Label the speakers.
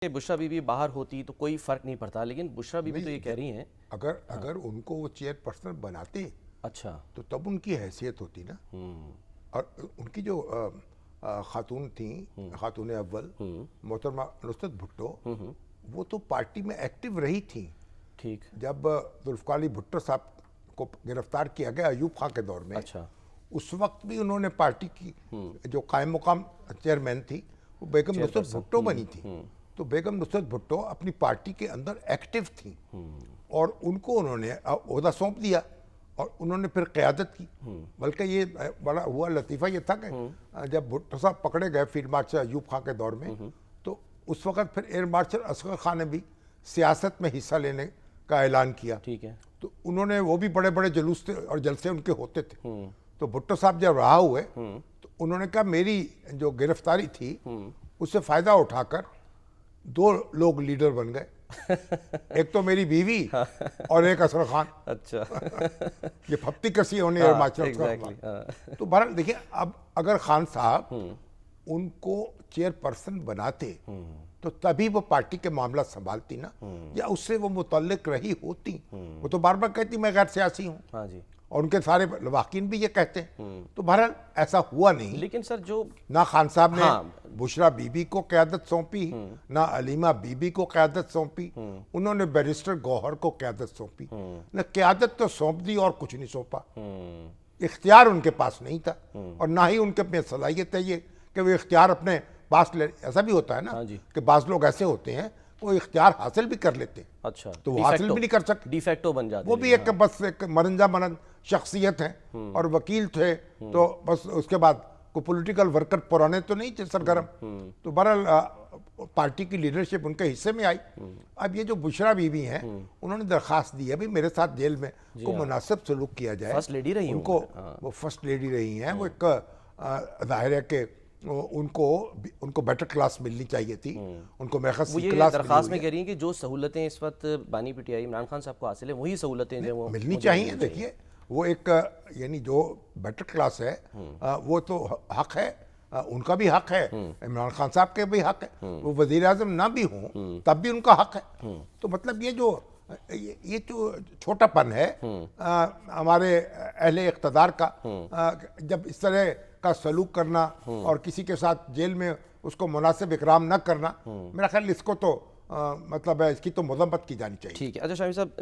Speaker 1: बुशरा बीबी बाहर होती तो कोई फर्क नहीं पड़ता, लेकिन बुशरा बीबी तो ये कह रही हैं।
Speaker 2: अगर उनको वो चेयरपर्सन बनाते
Speaker 1: अच्छा।
Speaker 2: तो तब उनकी हैसियत होती ना। और उनकी जो खातून थी, खातून अव्वल मोहतरमा नुसरत भुट्टो, वो तो पार्टी में एक्टिव रही थी।
Speaker 1: ठीक।
Speaker 2: जब जुल्फ़िकार अली भुट्टो साहब को गिरफ्तार किया गया अयूब खां के दौर में,
Speaker 1: अच्छा।
Speaker 2: उस वक्त भी उन्होंने पार्टी की जो कायम मुकाम चेयरमैन थी वो बेगम नुसरत भुट्टो बनी थी। तो बेगम नुसरत भुट्टो अपनी पार्टी के अंदर एक्टिव थी और उनको उन्होंने ओहदा सौंप दिया और उन्होंने फिर क़यादत की। बल्कि ये बड़ा हुआ लतीफ़ा ये था कि जब भुट्टो साहब पकड़े गए फील्ड मार्शल अयूब खां के दौर में, तो उस वक्त फिर एयर मार्शल असगर खान ने भी सियासत में हिस्सा लेने का ऐलान किया।
Speaker 1: ठीक है।
Speaker 2: तो उन्होंने वो भी बड़े बड़े जुलूस थे और जलसे उनके होते थे। तो भुट्टो साहब जब रहा हुए तो उन्होंने कहा मेरी जो गिरफ्तारी थी उससे फ़ायदा उठाकर दो लोग लीडर बन गए, एक तो मेरी बीवी और एक असगर खान।
Speaker 1: अच्छा।
Speaker 2: ये फप्ती कसी होने एयर मार्शल
Speaker 1: एग्जैक्टली।
Speaker 2: तो बहरहाल देखिए, अब अगर खान साहब उनको चेयरपर्सन बनाते तो तभी वो पार्टी के मामला संभालती ना, या उससे वो मुतल्लिक रही होती। वो तो बार बार कहती मैं गैर सियासी हूँ,
Speaker 1: हाँ जी।
Speaker 2: और उनके सारे लवाकिन भी ये कहते हैं। तो बहरहाल ऐसा हुआ नहीं।
Speaker 1: लेकिन सर जो
Speaker 2: ना खान साहब ने
Speaker 1: हाँ।
Speaker 2: बुशरा बीबी को क़यादत सौंपी, ना अलीमा बीबी को क़यादत सौंपी, उन्होंने बैरिस्टर गौहर को क़यादत सौंपी। न क़यादत तो सौंप दी और कुछ नहीं सौंपा। इख्तियार उनके पास नहीं था और ना ही उनके में सलाहियत है ये कि वो इख्तियार अपने पास ले। ऐसा भी होता है ना
Speaker 1: हाँ जी।
Speaker 2: कि बाज़ लोग ऐसे होते हैं वो इख्तियार हासिल भी कर लेते हैं,
Speaker 1: अच्छा
Speaker 2: तो वो हासिल भी नहीं कर सकते,
Speaker 1: डिफेक्टो बन जाते
Speaker 2: वो
Speaker 1: हैं।
Speaker 2: भी एक बस एक मरंजा मनन शख्सियत है और वकील थे, तो बस उसके बाद को पॉलिटिकल वर्कर पुराने तो नहीं थे सरगर्म। तो बहरहाल पार्टी की लीडरशिप उनके हिस्से में आई। अब ये जो बुशरा बीबी हैं, उन्होंने दरखास्त दी है भी मेरे साथ जेल में को मुनासिब सलूक किया जाए।
Speaker 1: फर्स्ट लेडी रही
Speaker 2: उनको, वो फर्स्ट लेडी रही हैं। वो एक जाहिर है कि उनको बेटर क्लास मिलनी चाहिए थी। उनको मेरे ख्याल
Speaker 1: वो ये
Speaker 2: क्लास
Speaker 1: दरखास्त में कह रही हैं कि जो सहूलतें इस वक्त बानी पीटीआई इमरान खान साहब को हासिल है वही सहूलतें जो वो
Speaker 2: मिलनी चाहिए। देखिए, वो एक यानी जो बेटर क्लास है वो तो हक है, उनका भी हक है, इमरान खान साहब के भी हक है। वो वजीर आजम ना भी हों तब भी उनका हक है। तो मतलब ये जो छोटापन है हमारे अहले इक़्तिदार का, जब इस तरह का सलूक करना और किसी के साथ जेल में उसको मुनासिब इकराम न करना, मेरा ख्याल इसको तो मतलब है इसकी तो मज़म्मत की जानी चाहिए।
Speaker 1: ठीक है। अच्छा शामी साहब,